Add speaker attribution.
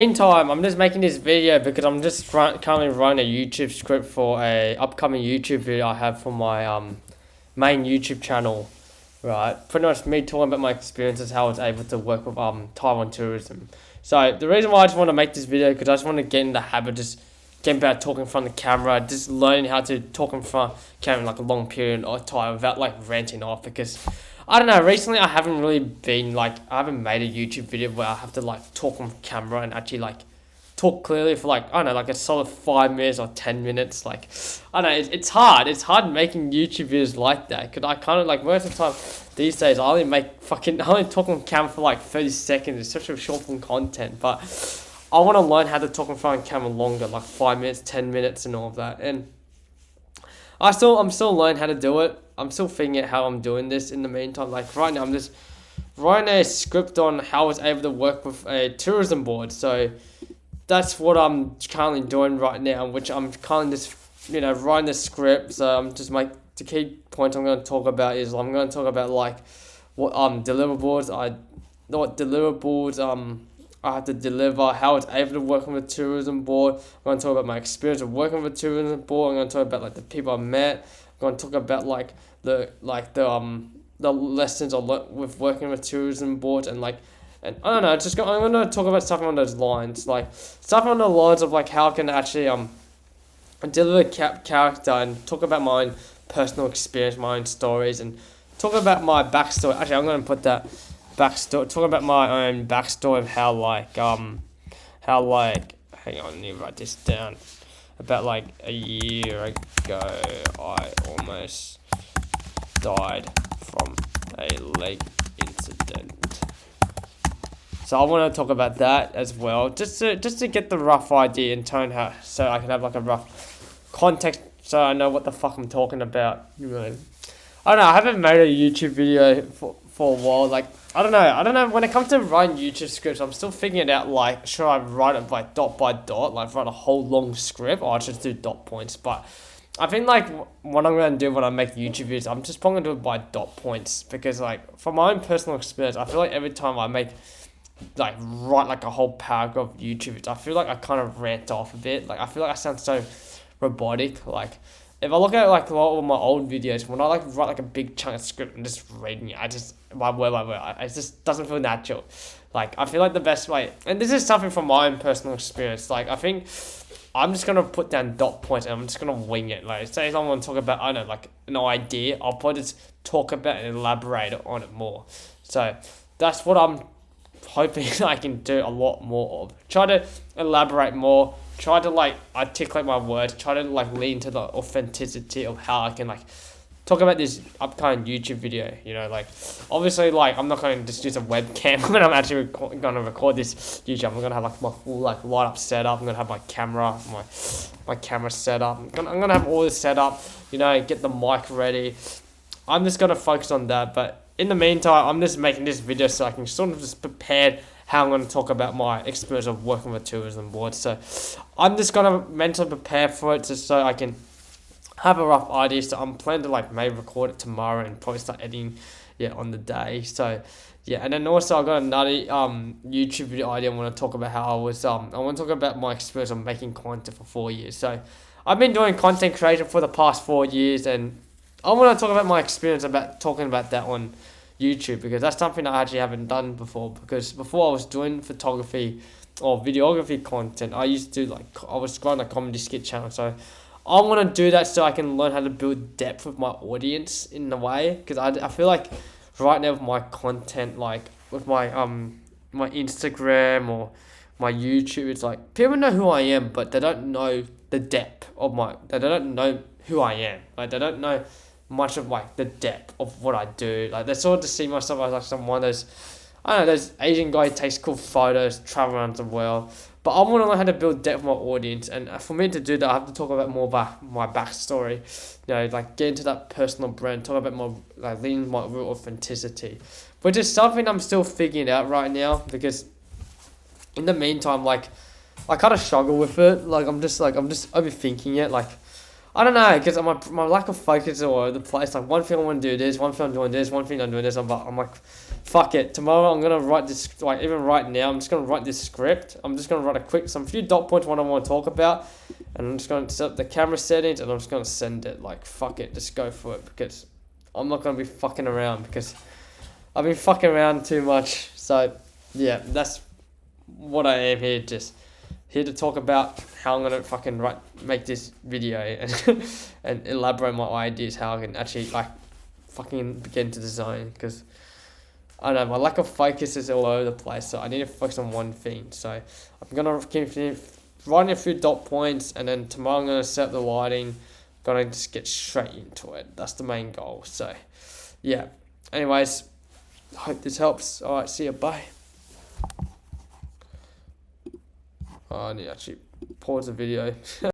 Speaker 1: Meantime, I'm just making this video because I'm just currently running a YouTube script for a upcoming YouTube video I have for my main YouTube channel, right? Pretty much me talking about my experiences, how I was able to work with Taiwan tourism. So the reason why I just want to make this video because I just want to get in the habit of just getting better at talking in front of the camera, just learning how to talk in front of the camera like a long period of time without like ranting off because I don't know, recently I haven't really been like, I haven't made a YouTube video where I have to like talk on camera and actually like talk clearly for like, I don't know, like a solid 5 minutes or 10 minutes. Like, I don't know, it's hard making YouTube videos like that. Cause I kind of like, most of the time these days, I only talk on camera for like 30 seconds. It's such a short form content. But I want to learn how to talk in front of camera longer, like 5 minutes, 10 minutes and all of that. And I'm still learning how to do it. I'm still figuring out how I'm doing this in the meantime. Like right now, I'm just writing a script on how I was able to work with a tourism board. So that's what I'm currently doing right now, which I'm currently just, writing the script. So I'm just the key point I'm going to talk about is I'm going to talk about like what deliverables I have to deliver, how it's able to work with a tourism board. I'm going to talk about my experience of working with a tourism board. I'm going to talk about like the people I met. I'm going to talk about like the lessons I learned with working with tourism boards and I don't know. I'm going to talk about stuff on those lines, like stuff on the lines of like how I can actually deliver character and talk about my own personal experience, my own stories, and talk about my backstory. Actually, I'm going to put that backstory. Talk about my own backstory of hang on, let me write this down. About like a year ago, I almost died from a lake incident. So I want to talk about that as well, just to get the rough idea and tone how, so I can have like a rough context, so I know what the fuck I'm talking about. Really, I don't know. I haven't made a YouTube video for a while. Like I don't know. When it comes to writing YouTube scripts, I'm still figuring it out. Like, should I write it like dot by dot, like write a whole long script, or I should do dot points? But I think like what I'm gonna do when I make YouTube videos, I'm just probably gonna do it by dot points because like from my own personal experience, I feel like every time I write like a whole paragraph of YouTube, I feel like I kind of rant off a bit. Like I feel like I sound so robotic. Like if I look at like a lot of my old videos, when I like write like a big chunk of script and just reading it, I just by word by word, it just doesn't feel natural. Like I feel like the best way, and this is something from my own personal experience. Like I think I'm just gonna put down dot points and I'm just gonna wing it. Like say if I want to talk about I don't know like an idea, I'll probably just talk about and elaborate on it more. So that's what I'm hoping I can do a lot more of. Try to elaborate more. Try to like articulate my words. Try to like lean to the authenticity of how I can like talk about this upcoming YouTube video. Like obviously like I'm not going to just use a webcam when I'm actually going to record this YouTube. I'm going to have like my full like light up setup. I'm going to have my camera, my camera set up. I'm going to have all this set up. Get the mic ready. I'm just going to focus on that, but in the meantime, I'm just making this video so I can sort of just prepare how I'm going to talk about my experience of working with tourism boards. So I'm just going to mentally prepare for it just so I can have a rough idea. So I'm planning to like maybe record it tomorrow and probably start editing on the day. So yeah, and then also I got another YouTube video idea. I want to talk about how I want to talk about my experience of making content for 4 years. So I've been doing content creation for the past 4 years, and I want to talk about my experience about talking about that on YouTube because that's something I actually haven't done before. Because before I was doing photography or videography content, I used to do I was running a comedy skit channel. So I want to do that so I can learn how to build depth with my audience in a way. Because I feel like right now with my content, like with my my Instagram or my YouTube, it's like people know who I am, but they don't know the depth of they don't know who I am. Like they don't know much of like the depth of what I do. Like they sort of see myself as like one of those, I don't know, those Asian guy who takes cool photos, travel around the world. But I want to learn how to build depth with my audience, and for me to do that, I have to talk about more about my backstory. Like get into that personal brand, talk about my like lean my real authenticity, which is something I'm still figuring out right now because in the meantime, like I kind of struggle with it. Like I'm just overthinking it. Like I don't know, because my lack of focus is all over the place. Like, one thing I want to do this, one thing I'm doing this, one thing I'm doing this. I'm like, fuck it. Tomorrow I'm gonna write this. Like, even right now, I'm just gonna write this script. I'm just gonna write some few dot points what I want to talk about, and I'm just gonna set up the camera settings, and I'm just gonna send it. Like, fuck it, just go for it, because I'm not gonna be fucking around, because I've been fucking around too much. So yeah, that's what I am here, just here to talk about how I'm gonna fucking make this video and and elaborate my ideas how I can actually like fucking begin to design, because I don't know, my lack of focus is all over the place, so I need to focus on one thing. So I'm gonna keep writing a few dot points, and then tomorrow I'm gonna set up the lighting, gonna just get straight into it. That's the main goal. So yeah, anyways, hope this helps. Alright, see ya, bye. Oh, I need to actually pause the video.